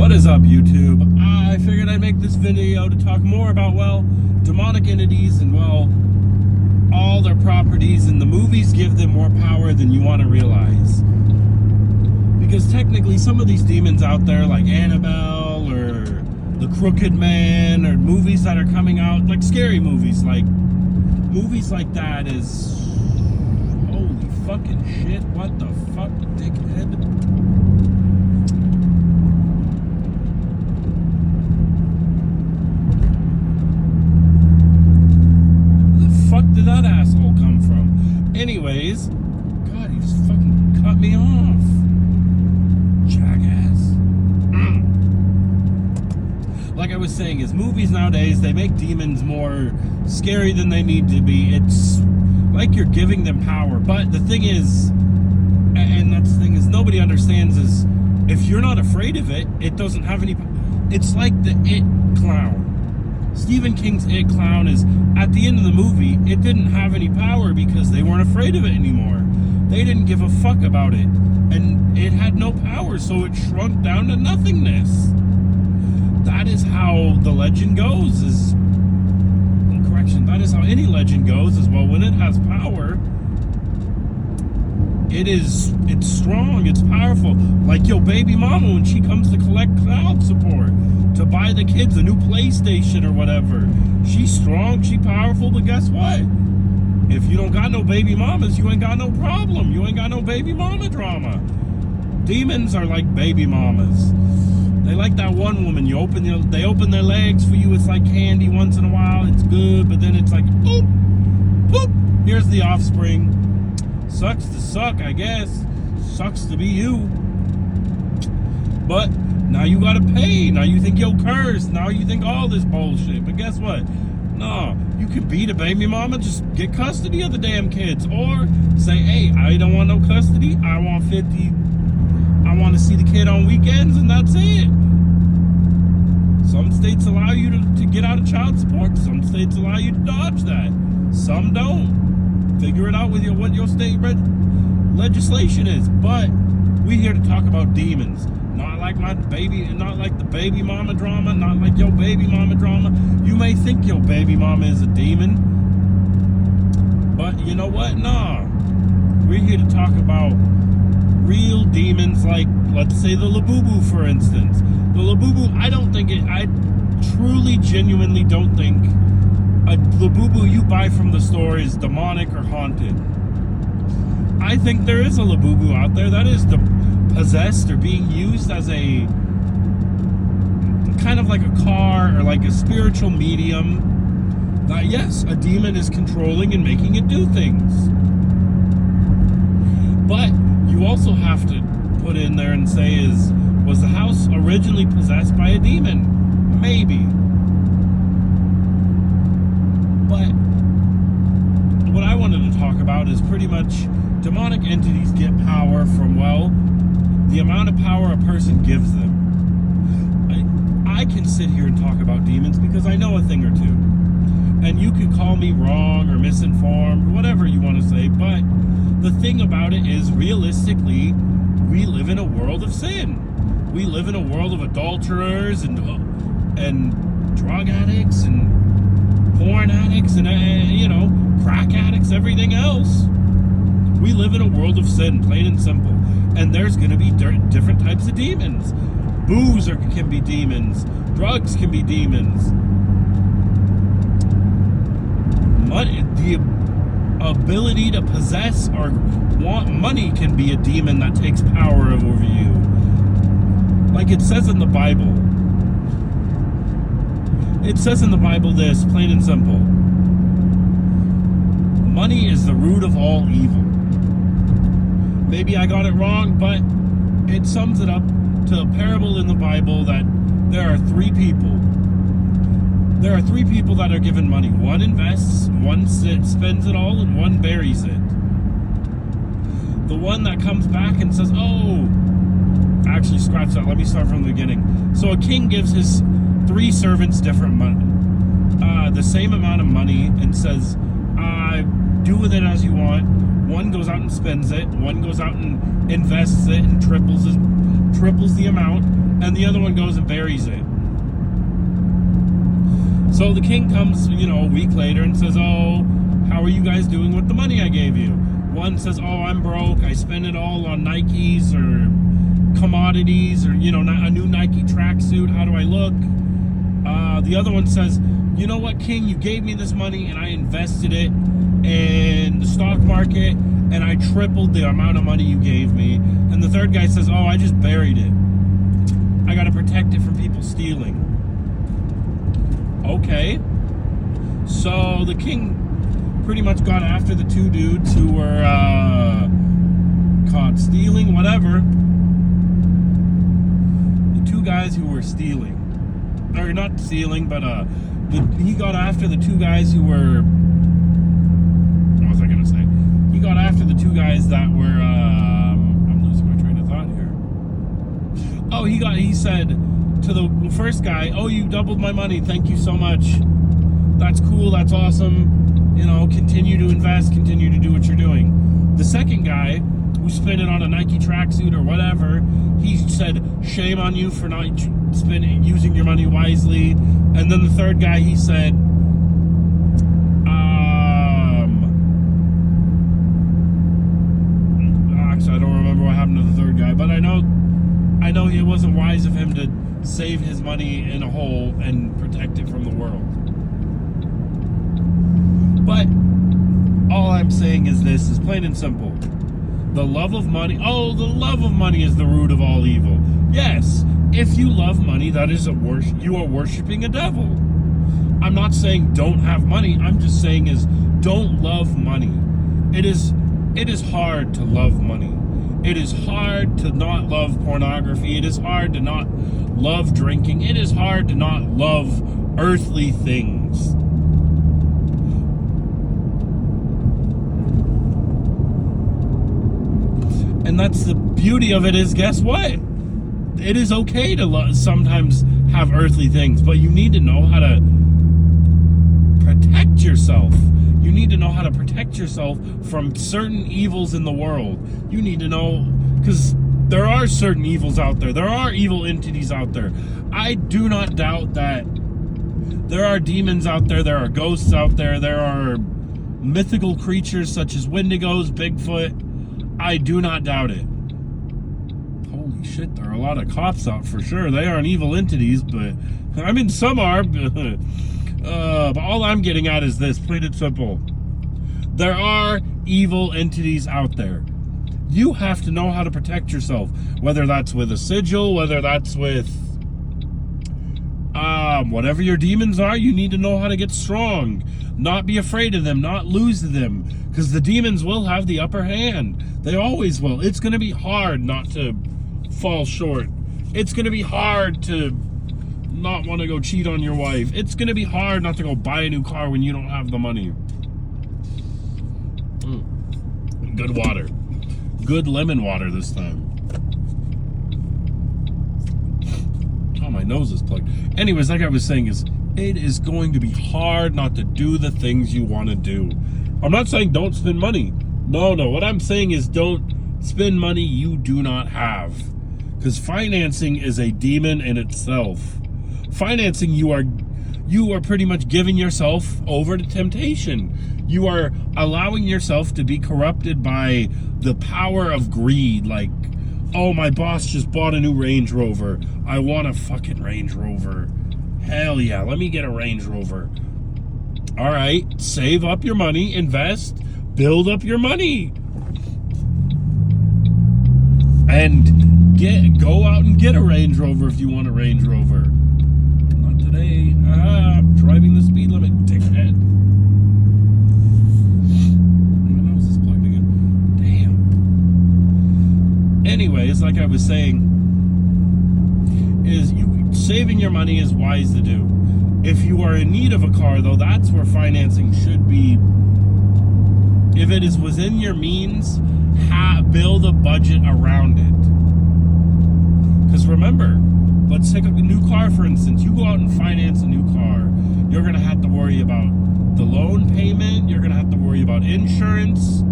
What is up, YouTube? I figured I'd make this video to talk more about, well, demonic entities and, well, all their properties, and the movies give them more power than you want to realize. Because technically, some of these demons out there, like Annabelle or The Crooked Man, or movies that are coming out, like scary movies like that is... Holy fucking shit, what the fuck, dickhead? Did that asshole come from? Anyways, God, he just fucking cut me off. Jackass. Like I was saying, is movies nowadays, they make demons more scary than they need to be. It's like you're giving them power. But the thing is, and that's the thing is, nobody understands is, if you're not afraid of it, it doesn't have any... It's like the It clown. Stephen King's It clown is, at the end of the movie, it didn't have any power because they weren't afraid of it anymore. They didn't give a fuck about it. And it had no power, so it shrunk down to nothingness. That is how the legend goes, that is how any legend goes, is, well, when it has power, it's strong, it's powerful. Like your baby mama when she comes to collect cloud support, to buy the kids a new PlayStation or whatever. She's strong, she's powerful, but guess what? If you don't got no baby mamas, you ain't got no problem. You ain't got no baby mama drama. Demons are like baby mamas. They like that one woman. They open their legs for you. It's like candy once in a while. It's good, but then it's like, boop, boop. Here's the offspring. Sucks to suck, I guess. Sucks to be you. But now you gotta pay. Now you think you're cursed. Now you think all this bullshit. But guess what? No, you can beat a baby mama. Just get custody of the damn kids. Or say, hey, I don't want no custody. I want 50. I want to see the kid on weekends, and that's it. Some states allow you to get out of child support. Some states allow you to dodge that. Some don't. Figure it out with what your state legislation is. But we're here to talk about demons. Not like the baby mama drama, not like your baby mama drama. You may think your baby mama is a demon, but you know what? Nah. We're here to talk about real demons, like, let's say the Labubu, for instance. The Labubu, I truly, genuinely don't think a Labubu you buy from the store is demonic or haunted. I think there is a Labubu out there that is possessed or being used as a kind of like a car or like a spiritual medium that, yes, a demon is controlling and making it do things. But you also have to put in there and say, was the house originally possessed by a demon? Maybe. But what I wanted to talk about is pretty much demonic entities get power from, well, the amount of power a person gives them. I can sit here and talk about demons because I know a thing or two. And you can call me wrong or misinformed, whatever you want to say, but the thing about it is, realistically, we live in a world of sin. We live in a world of adulterers and drug addicts and porn addicts and, crack addicts, everything else. We live in a world of sin, plain and simple. And there's going to be different types of demons. Booze can be demons. Drugs can be demons. The ability to possess or want money can be a demon that takes power over you. Like it says in the Bible. It says in the Bible this, plain and simple. Money is the root of all evil. Maybe I got it wrong, but it sums it up to a parable in the Bible that there are three people. There are three people that are given money. One invests, one spends it all, and one buries it. The one that comes back and says, oh, actually scratch that, let me start from the beginning. So a king gives his three servants different money, the same amount of money, and says, do with it as you want. One goes out and spends it. One goes out and invests it and triples the amount, and the other one goes and buries it. So the king comes, a week later and says, "Oh, how are you guys doing with the money I gave you?" One says, "Oh, I'm broke. I spent it all on Nikes or commodities or, a new Nike tracksuit. How do I look?" The other one says, "You know what, king? You gave me this money and I invested it in the stock market and I tripled the amount of money you gave me." And the third guy says, "Oh, I just buried it. I got to protect it from people stealing." Okay. So the king pretty much got after the two dudes who were caught stealing, whatever. The two guys who were stealing. Or not stealing, but he got after the two guys who were... What was I going to say? He got after the two guys that were... I'm losing my train of thought here. Oh, he said to the first guy, "Oh, you doubled my money. Thank you so much. That's cool. That's awesome. Continue to invest. Continue to do what you're doing." The second guy, who spent it on a Nike tracksuit or whatever, he said, "Shame on you for not using your money wisely." And then the third guy, he said, actually, I don't remember what happened to the third guy, but I know it wasn't wise of him to save his money in a hole and protect it from the world. But all I'm saying is this is plain and simple. The love of money. Oh, the love of money is the root of all evil. Yes, if you love money, that is you are worshiping a devil. I'm not saying don't have money. I'm just saying is don't love money. It is hard to love money. It is hard to not love pornography. It is hard to not love drinking. It is hard to not love earthly things. And that's the beauty of it is, guess what? It is okay to sometimes have earthly things, but you need to know how to protect yourself. You need to know how to protect yourself from certain evils in the world. You need to know, because there are certain evils out there. There are evil entities out there. I do not doubt that there are demons out there. There are ghosts out there. There are mythical creatures such as Wendigos, Bigfoot. I do not doubt it. Holy shit, there are a lot of cops out for sure. They aren't evil entities, but some are. But all I'm getting at is this, plain and simple. There are evil entities out there. You have to know how to protect yourself, whether that's with a sigil, whether that's with whatever your demons are. You need to know how to get strong, not be afraid of them, not lose them, because the demons will have the upper hand. They always will. It's going to be hard not to fall short. It's going to be hard to not want to go cheat on your wife. It's going to be hard not to go buy a new car when you don't have the money. Good water. Good lemon water this time. Oh, my nose is plugged. Anyways, like I was saying, it is going to be hard not to do the things you want to do. I'm not saying don't spend money. No. What I'm saying is don't spend money you do not have. Because financing is a demon in itself. Financing, you are pretty much giving yourself over to temptation. You are allowing yourself to be corrupted by the power of greed. Like, oh, my boss just bought a new Range Rover. I want a fucking Range Rover. Hell yeah, let me get a Range Rover. All right, save up your money, invest, build up your money. And go out and get a Range Rover if you want a Range Rover. Not today. I'm driving the speed limit, dickhead. My nose is plugged again. Damn. Anyways, like I was saying, saving your money is wise to do. If you are in need of a car, though, that's where financing should be. If it is within your means, build a budget around it. Because remember, let's take a new car, for instance. You go out and finance a new car. You're going to have to worry about the loan payment. You're going to have to worry about insurance.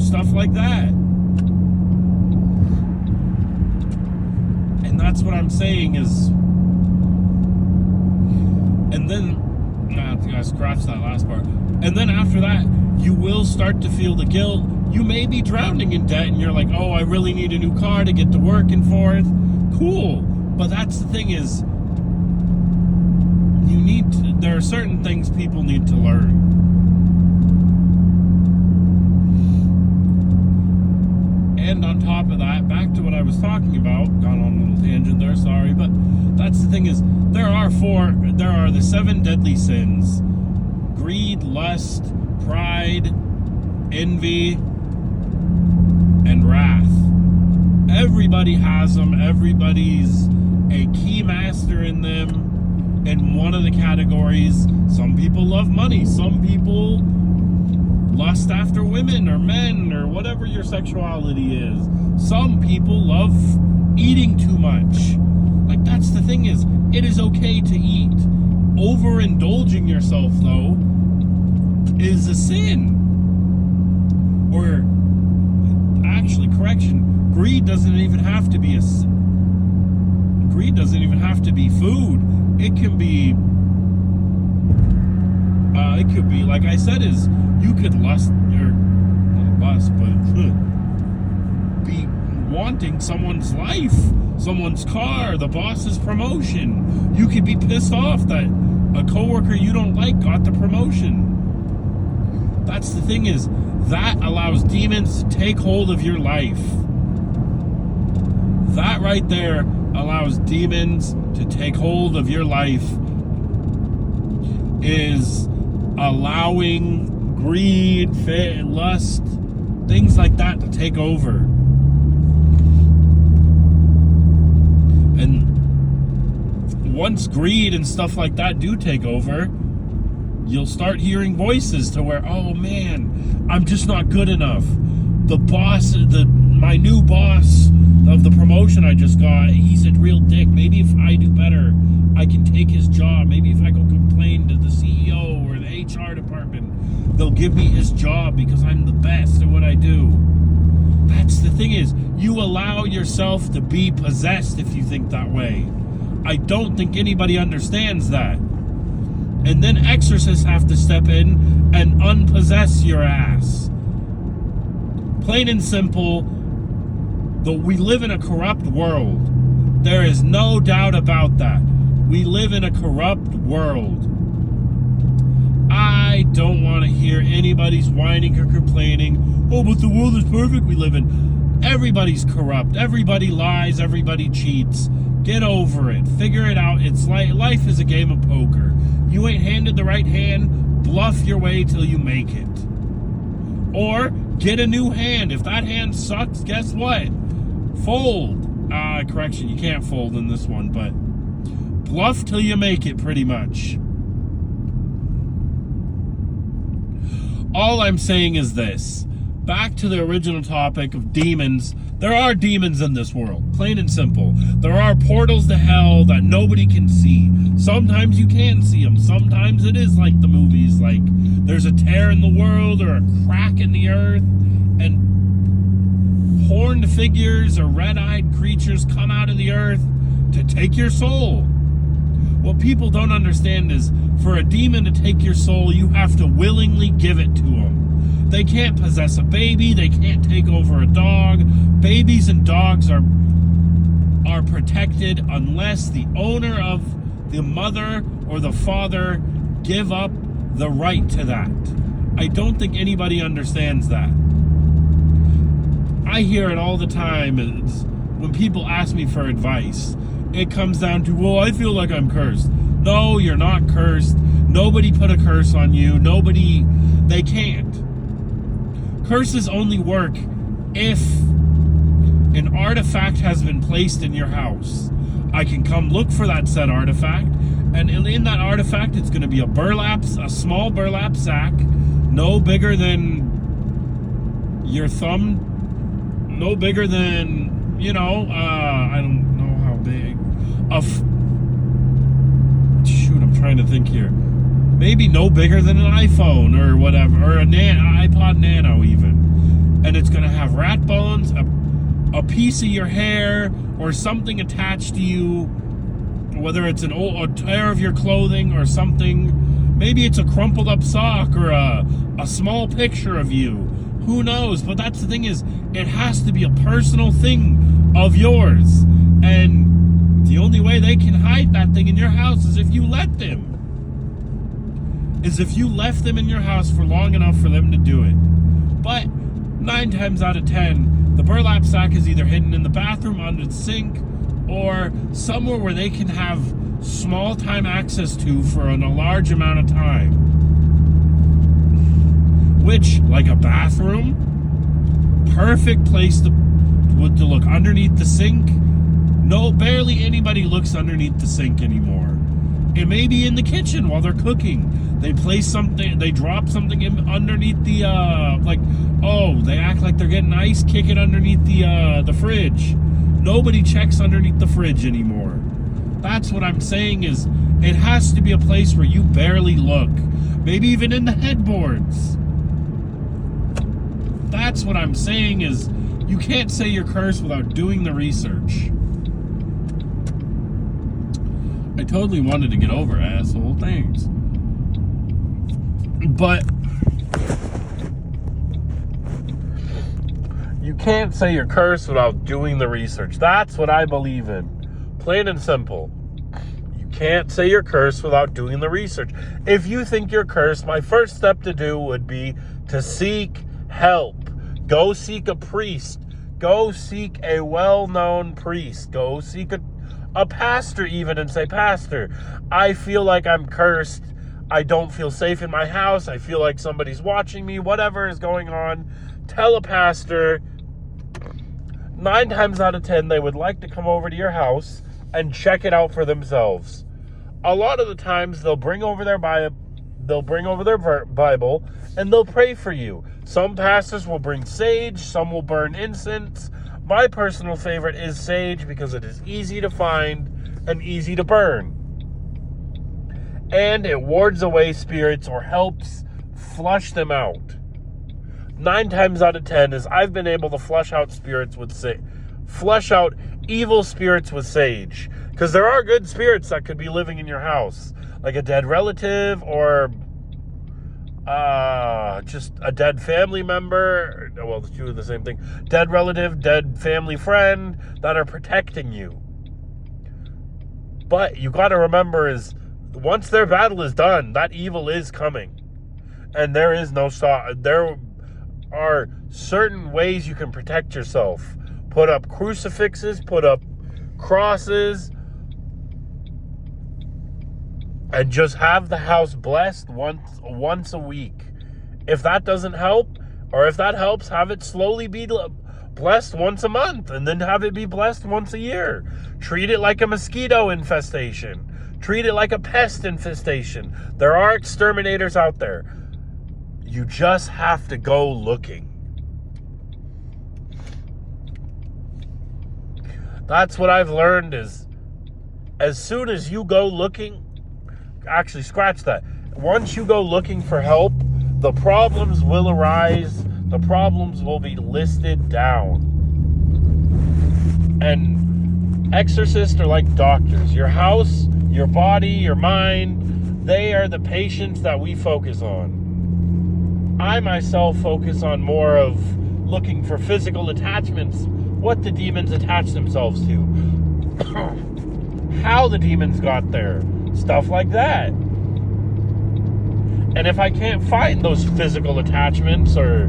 stuff like that. And that's what I'm saying is, and then, I scratched that last part. And then after that, you will start to feel the guilt. You may be drowning in debt and you're like, oh, I really need a new car to get to work and forth. Cool. But that's the thing is, there are certain things people need to learn. And on top of that, back to what I was talking about, gone on a little tangent there, sorry, but that's the thing is, there are the 7 deadly sins: greed, lust, pride, envy, and wrath. Everybody has them. Everybody's a key master in them. In one of the categories, some people love money. Some people lust after women or men or whatever your sexuality is. Some people love eating too much. Like, that's the thing is, it is okay to eat. Overindulging yourself, though, is a sin. Or, actually, correction, greed doesn't even have to be greed doesn't even have to be food. It can be, like I said, is you could lust, or not lust, but be wanting someone's life, someone's car, the boss's promotion. You could be pissed off that a coworker you don't like got the promotion. That's the thing is, that allows demons to take hold of your life. That right there allows demons to take hold of your life, is allowing greed, lust, things like that to take over. And once greed and stuff like that do take over, you'll start hearing voices to where, oh man, I'm just not good enough. The boss, my new boss of the promotion I just got, he's a real dick. Maybe if I do better, I can take his job. Maybe if I go complain to the CEO or the HR department, they'll give me his job because I'm the best at what I do. That's the thing is, you allow yourself to be possessed if you think that way. I don't think anybody understands that. And then exorcists have to step in and unpossess your ass. Plain and simple, we live in a corrupt world. There is no doubt about that. We live in a corrupt world. I don't want to hear anybody's whining or complaining, oh, but the world is perfect we live in. Everybody's corrupt. Everybody lies. Everybody cheats. Get over it. Figure it out. It's like life is a game of poker. You ain't handed the right hand, bluff your way till you make it. Or get a new hand. If that hand sucks, guess what? Fold. Correction, you can't fold in this one, but bluff till you make it, pretty much. All I'm saying is this. Back to the original topic of demons. There are demons in this world, plain and simple. There are portals to hell that nobody can see. Sometimes you can see them. Sometimes it is like the movies, like there's a tear in the world or a crack in the earth, and horned figures or red-eyed creatures come out of the earth to take your soul. What people don't understand is, for a demon to take your soul, you have to willingly give it to them. They can't possess a baby. They can't take over a dog. Babies and dogs are protected unless the owner of the mother or the father give up the right to that. I don't think anybody understands that. I hear it all the time. When people ask me for advice, it comes down to, well, I feel like I'm cursed. No, you're not cursed. Nobody put a curse on you. They can't. Curses only work if an artifact has been placed in your house. I can come look for that said artifact, and in that artifact, it's going to be a small burlap sack, no bigger than your thumb, no bigger than, I don't know how big. Shoot, I'm trying to think here. Maybe no bigger than an iPhone or whatever, or an iPod Nano even. and it's going to have rat bones, a piece of your hair, or something attached to you, whether it's a tear of your clothing or something. Maybe it's a crumpled up sock or a small picture of you. Who knows? But that's the thing, is it has to be a personal thing of yours. And the only way they can hide that thing in your house is if you let them. Is if you left them in your house for long enough for them to do it. But 9 times out of 10, the burlap sack is either hidden in the bathroom under the sink or somewhere where they can have small time access to for a large amount of time. Which, like a bathroom, perfect place to look underneath the sink. No, barely anybody looks underneath the sink anymore. It may be in the kitchen while they're cooking. They place something, they drop something in underneath the, they act like they're getting ice, kick it underneath the fridge. Nobody checks underneath the fridge anymore. That's what I'm saying, is it has to be a place where you barely look. Maybe even in the headboards. That's what I'm saying, is you can't say you're cursed without doing the research. I totally wanted to get over asshole things. But you can't say you're cursed without doing the research. That's what I believe in. Plain and simple. You can't say you're cursed without doing the research. If you think you're cursed, my first step to do would be to seek help. Go seek a priest. Go seek a well-known priest. Go seek a pastor even, and say, Pastor, I feel like I'm cursed. I don't feel safe in my house. I feel like somebody's watching me. Whatever is going on, tell a pastor. 9 times out of 10, they would like to come over to your house and check it out for themselves. A lot of the times, they'll bring over their Bible, and they'll pray for you. Some pastors will bring sage. Some will burn incense. My personal favorite is sage because it is easy to find and easy to burn. And it wards away spirits or helps flush them out. 9 times out of 10 is I've been able to flush out evil spirits with sage. Because there are good spirits that could be living in your house. Like a dead relative or just a dead family member. Well, the two are the same thing. Dead relative, dead family friend that are protecting you. But you got to remember, is once their battle is done, that evil is coming. And there is no stop. There are certain ways you can protect yourself. Put up crucifixes, put up crosses, and just have the house blessed once a week. If that doesn't help, or if that helps, have it slowly be blessed once a month, and then have it be blessed once a year. Treat it like a mosquito infestation. Treat it like a pest infestation. There are exterminators out there. You just have to go looking. That's what I've learned, is as soon as you go looking, actually scratch that. Once you go looking for help, the problems will arise. The problems will be listed down. And exorcists are like doctors. Your house, your body, your mind, they are the patients that we focus on. I myself focus on more of looking for physical attachments, what the demons attach themselves to, how the demons got there, stuff like that. And if I can't find those physical attachments or,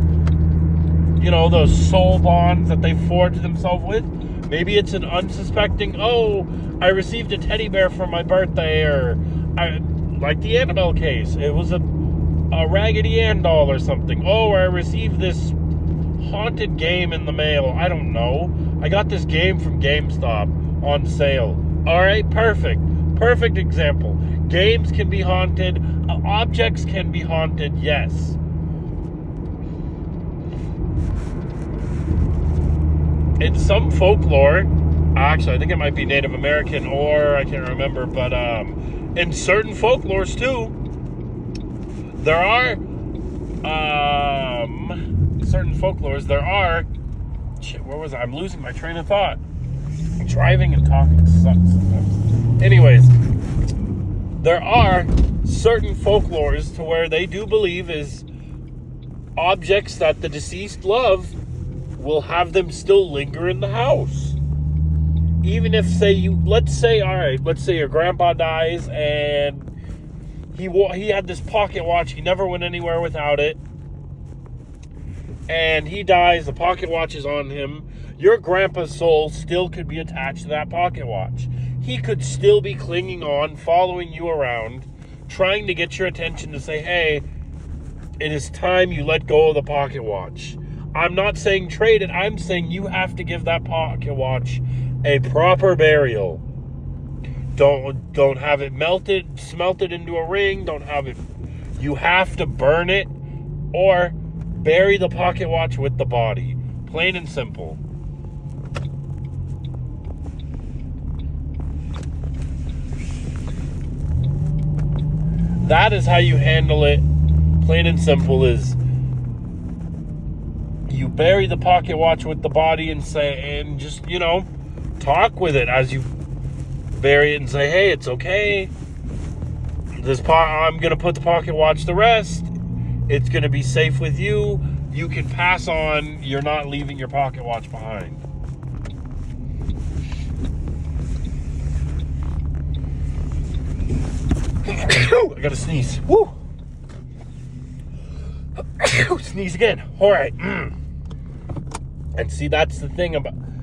those soul bonds that they forged themselves with, maybe it's an unsuspecting, I received a teddy bear for my birthday, or like the Annabelle case, it was a Raggedy Ann doll or something. I received this haunted game in the mail. I don't know. I got this game from GameStop on sale. All right, perfect. Perfect example. Games can be haunted. Objects can be haunted, yes. In some folklore, actually, I think it might be Native American, or I can't remember, but in certain folklores too, there are certain folklores, there are... Shit, where was I? I'm losing my train of thought. Driving and talking sucks sometimes. Anyways, there are certain folklores to where they do believe is objects that the deceased love will have them still linger in the house. Even if, let's say your grandpa dies and he had this pocket watch, he never went anywhere without it, and he dies, the pocket watch is on him, your grandpa's soul still could be attached to that pocket watch. He could still be clinging on, following you around, trying to get your attention to say, hey, it is time you let go of the pocket watch. I'm not saying trade it, I'm saying you have to give that pocket watch a proper burial. Don't have it smelted into a ring, you have to burn it, or bury the pocket watch with the body. Plain and simple. That is how you handle it. Plain and simple is you bury the pocket watch with the body and just, talk with it as you bury it and say, hey, it's okay. I'm going to put the pocket watch to rest. It's going to be safe with you. You can pass on. You're not leaving your pocket watch behind. I gotta sneeze. Woo! Sneeze again. All right. And see, that's the thing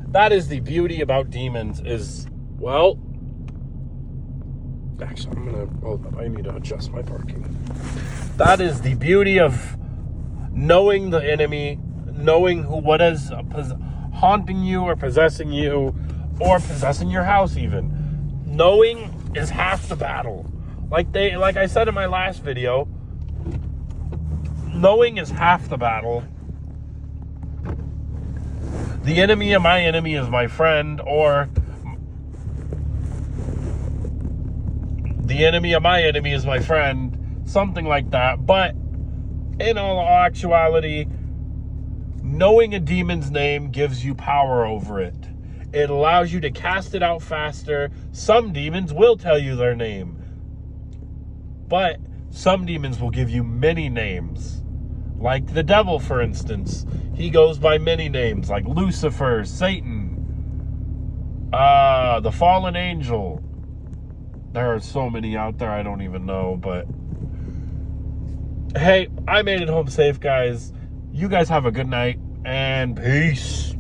that is the beauty about demons is, well, actually, I need to adjust my parking. That is the beauty of knowing the enemy, knowing what is haunting you or possessing you, or possessing your house even. Knowing is half the battle. Like I said in my last video, knowing is half the battle. The enemy of my enemy is my friend, or the enemy of my enemy is my friend, something like that. But in all actuality, knowing a demon's name gives you power over it. It allows you to cast it out faster. Some demons will tell you their name, but some demons will give you many names. Like the devil, for instance. He goes by many names, like Lucifer, Satan, the fallen angel. There are so many out there I don't even know, but hey, I made it home safe, guys. You guys have a good night, and peace.